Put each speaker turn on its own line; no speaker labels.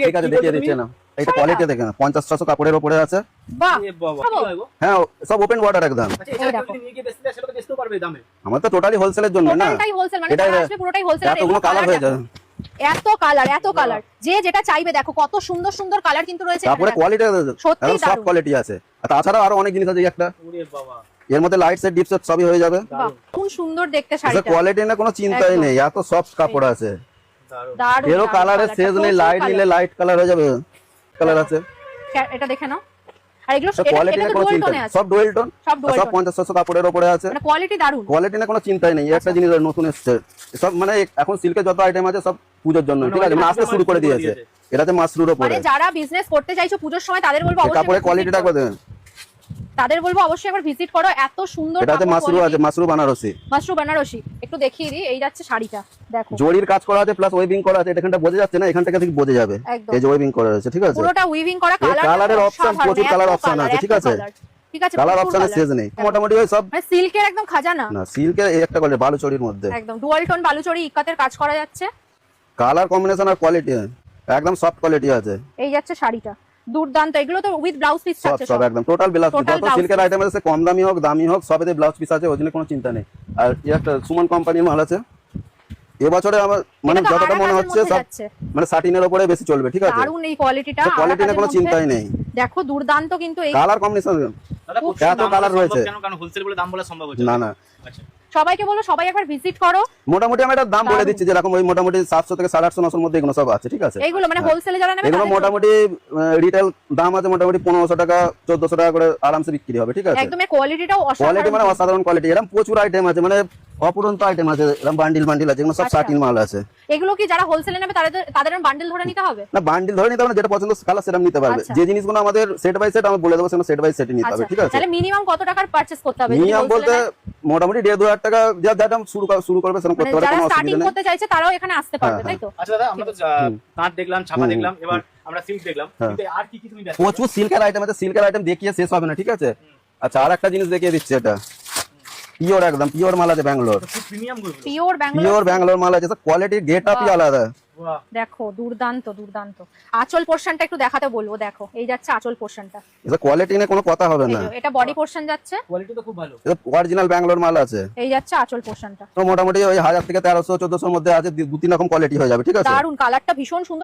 ঠিক আছে দেখিয়ে দিচ্ছি না, এটা কোয়ালিটি দেখেন 50-600 কাপড়ের উপরে আছে।
বাহ
এ বাবা কি হয় গো?
হ্যাঁ সব ওপেন বর্ডার একদম।
আচ্ছা এটা যদি নিয়ে গিয়ে বেচতে সেটা তো বেচতেও পারবে এই দামে।
আমার তো টোটালি হোলসেলের জন্য না,
টোটালটাই হোলসেল, মানে
এটা
যারা আসবে পুরোটাই হোলসেল।
এতগুলো কালার হয়ে যায়,
এত কালার যে যেটা চাইবে। দেখো কত সুন্দর সুন্দর কালার কিন্তু রয়েছে
তারপরে
এখানে।
কোয়ালিটি
সত্যি
একদম সব
দারুণ।
কোয়ালিটি আছে। আর তাছাড়া আরো অনেক জিনিস আছে, এই একটা
ওরে বাবা
এর মধ্যে লাইট সেট ডিপ সেট সবই হয়ে যাবে।
বাহ খুব সুন্দর দেখতে
এটা
শাড়িটা,
কোয়ালিটি না কোনো চিন্তাই
একদম।
নেই, এত সফট কাপড় আছে।
দারুণ।
দারুণ।
এরও
দারুণ
কালারের
কালারটা,
শেষ নেই,
প্রচুর
লাইট
কালার।
নিলে লাইট কালার হয়ে যাবে, কালার আছে।
এটা দেখে নাও। আর এগুলো
কোয়ালিটি
এটা
না
তো
কোনো
ডুয়াল
চিন্তা
টোনে
নেই,
আছে,
সব ডুয়েল টোন,
সব ডুয়াল
সব
টোন,
50-600 কাপড়ের উপরে আছে।
মানে কোয়ালিটি দারুণ।
কোয়ালিটি না কোনো চিন্তাই নেই, এই একটা জিনিস নতুন এসেছে সব, মানে এখন সিল্কের যত আইটেম আছে সব পূজোর জন্য, ঠিক আছে, মানে আসতে শুরু করে দিয়েছে। এটাতে মাসরুর
মানে
উপরে
যারা বিজনেস করতে চাইছো পুজোর সময় তাদের বলবো অবশ্যই
কাপড়ের
visit
কোয়ালিটিটা
করো।
একবার দেখেন,
তাদের বলবো অবশ্যই একবার ভিজিট করো, এত সুন্দর
এটাতে মাসরু আছে, মাসরু বানারসি,
মাশরু বেনারসি। একটু দেখিয়ে দিই, এই যাচ্ছে শাড়িটা দেখো,
জরির কাজ করা আছে প্লাস ওয়েভিং করা আছে। এখানটা বোঝা যাচ্ছে না, এখান থেকে ঠিক বোঝা যাবে,
একদম।
এই যে ওয়েভিং করা আছে, ঠিক আছে।
পুরোটা উইভিং করা,
এই কালারের অপশন প্রচুর কালার অপশন আছে, ঠিক আছে,
ঠিক আছে,
কালার
প্রচুর
অপশনের
colour।
শেষ নেই। মোটামুটি ওই সব
মানে সিল্কের একদম খাজানা,
না, সিল্কের এই একটা কোয়ালিটি বালুচরির মধ্যে
একদম ডুয়াল টোন বালুচরি ইক্কাতের কাজ করা যাচ্ছে।
কালার কম্বিনেশন আর কোয়ালিটি একদম সফট কোয়ালিটি আছে।
এই যাচ্ছে শাড়িটা দুর্দান্ত, এগুলো তো উইথ ব্লাউজ পিস
সব
থাকছে
সব একদম টোটাল ব্লাউজ পিস,
Total
যত
blouse
সিল্কের
piece।
আইটেম আছে কম দামি হোক দামি হোক সবেতে ব্লাউজ পিস আছে, ওই জন্য কোনো চিন্তা নেই। আর এই একটা সুমন কোম্পানির মাল আছে এবছরে, আমার মানে
এটা তো
যতটা
আড়া
মনে
কাজের
হচ্ছে
মধ্যে
সব
যাচ্ছে।
মানে সাটিনের উপরে বেশি চলবে, ঠিক আছে।
দারুণ এই কোয়ালিটিটা,
কোয়ালিটি নিয়ে কোনো চিন্তাই নেই,
দেখো দুর্দান্ত কিন্তু এই
কালার কম্বিনেশন
দাদা
খুব
প্রচুর
এত
দাম
কালার
বলা
রয়েছে।
সম্ভব কেন, কারণ হোলসেল বলে দাম বলা সম্ভব হচ্ছে
না না
আচ্ছা
সবাইকে বলো সবাই একবার ভিজিট করো।
মোটামুটি আমি একটা দাম বলে দিচ্ছি, যেরকম ওই মোটামুটি 700 থেকে 850-900 মধ্যে এগুলো সব আছে, ঠিক আছে।
এইগুলো মানে হোলসেলে যারা নেবে
এগুলো
তাদের
মোটামুটি রিটেল দাম আছে মোটামুটি 1500 টাকা 1400 টাকা করে আরামসে বিক্রি হবে, ঠিক আছে।
একদম এর কোয়ালিটিটাও
কোয়ালিটি মানে
অসাধারণ।
অসাধারণ কোয়ালিটি, এরকম প্রচুর আইটেম আছে, মানে অপুরন্ত আইটেম আছে, এরকম বান্ডিল বান্ডিল আছে, এগুলো সব
আচ্ছা।
সাটিন মাল আছে।
এগুলো কি যারা হোলসেলে নেবে তাদের বান্ডেল ধরে নিতে হবে?
না বান্ডিল ধরে নিতে হবে না, যেটা পছন্দ কালার সেটা নিতে পারবে।
আচ্ছা।
যে জিনিসগুলো আমাদের সেট বাই সেট আমি বলে দেবো, সেটা সেট বাই সেট নিতে হবে,
আচ্ছা
ঠিক আছে।
তাহলে মিনিমাম কত টাকার পারচেজ করতে হবে?
নিয়ম বলতে মোটামুটি 1.5-2 হাজার টাকা যারা শুরু করবে সেরকম করতে পারে,
যারা
কোনো
স্টার্টিং
অসুবিধা নেই।
করতে চাইছে তারাও এখানে আসতে পারবে,
হ্যাঁ,
তাই তো?
আচ্ছা দাদা আমরা তো তাঁত দেখলাম, ছাপা দেখলাম, এবার আমরা সিল্ক দেখলাম, কিন্তু আর কি কি তুমি দেখো?
প্রচুর সিল্কের আইটেম আছে, সিল্কের আইটেম দেখিয়ে শেষ হবে না, ঠিক আছে। আচ্ছা আর একটা জিনিস দেখিয়ে দিচ্ছি, এটা পিওর একদম পিওর মাল আছে, ব্যাঙ্গালোর
খুব প্রিমিয়াম গুলো
পিওর ব্যাঙ্গালোর।
পিওর ব্যাঙ্গালোর মাল আছে, কোয়ালিটির গেট আপই আলাদা।
বাহ
দেখো দুর্দান্ত দুর্দান্ত। আঁচল পোরশনটা একটু দেখাতে বলবো, দেখো এই যাচ্ছে আঁচল পোরশনটা,
এটা কোয়ালিটি নিয়ে কোনো কথা হবে না,
এটা বডি পোরশন যাচ্ছে,
কোয়ালিটি তো খুব ভালো।
এটা অরিজিনাল ব্যাঙ্গালোর মাল আছে।
এই যাচ্ছে আঁচল পোরশনটা।
তো মোটামুটি ওই 1000 থেকে 1300-1400 মধ্যে আছে, 2-3 রকম কোয়ালিটি হয়ে যাবে, ঠিক আছে।
দারুন কালারটা ভীষণ সুন্দর।